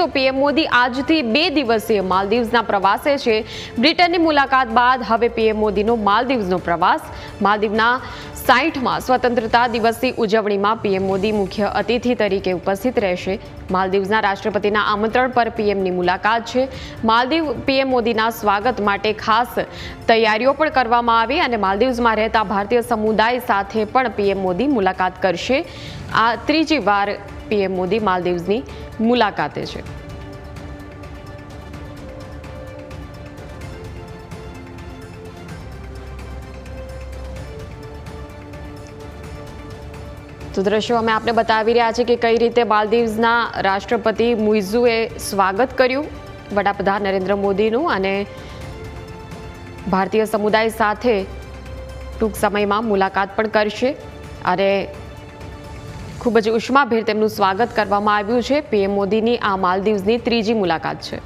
તો પીએમ મોદી આજથી 2 દિવસીય માલદીવ્સના પ્રવાસે છે। બ્રિટનની મુલાકાત બાદ હવે પીએમ મોદીનો માલદીવ્સનો પ્રવાસ। માલદીવના 60મા સ્વતંત્રતા દિવસની ઉજવણીમાં પીએમ મોદી મુખ્ય અતિથિ તરીકે ઉપસ્થિત રહેશે। માલદીવ્સના રાષ્ટ્રપતિના આમંત્રણ પર પીએમની મુલાકાત છે। માલદીવ પીએમ મોદીના સ્વાગત માટે ખાસ તૈયારીઓ પણ કરવામાં આવી અને માલદીવ્સમાં રહેતા ભારતીય સમુદાય સાથે પણ પીએમ મોદી મુલાકાત કરશે। આ ત્રીજી વાર પીએમ મોદી માલદીવ્સની મુલાકાતે છે। તો દ્રશ્યો અમે આપને બતાવી રહ્યા છે કે કઈ રીતે માલદીવ્સના રાષ્ટ્રપતિ મુઇઝુએ સ્વાગત કર્યું વડાપ્રધાન નરેન્દ્ર મોદીનું અને ભારતીય સમુદાય સાથે ટૂંક સમયમાં મુલાકાત પણ કરશે અને ખૂબ જ ઉષ્માભેર તેમનું સ્વાગત કરવામાં આવ્યું છે। પીએમ મોદીની આ માલદીવ્સની ત્રીજી મુલાકાત છે।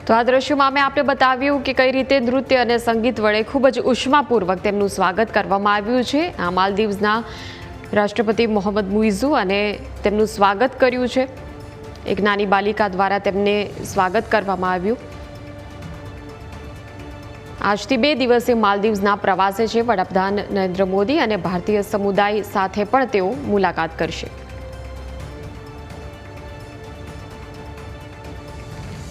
તો આ દ્રશ્યોમાં મેં આપને બતાવ્યું કે કઈ રીતે નૃત્ય અને સંગીત વડે ખૂબ જ ઉષ્માપૂર્વક તેમનું સ્વાગત કરવામાં આવ્યું છે। આ માલદીવ્સના રાષ્ટ્રપતિ મોહમ્મદ મુઇઝુ અને તેમનું સ્વાગત કર્યું છે। એક નાની બાલિકા દ્વારા તેમને સ્વાગત કરવામાં આવ્યું। આજથી 2 દિવસીય માલદીવ્સના પ્રવાસે છે વડાપ્રધાન નરેન્દ્ર મોદી અને ભારતીય સમુદાય સાથે પણ તેઓ મુલાકાત કરશે।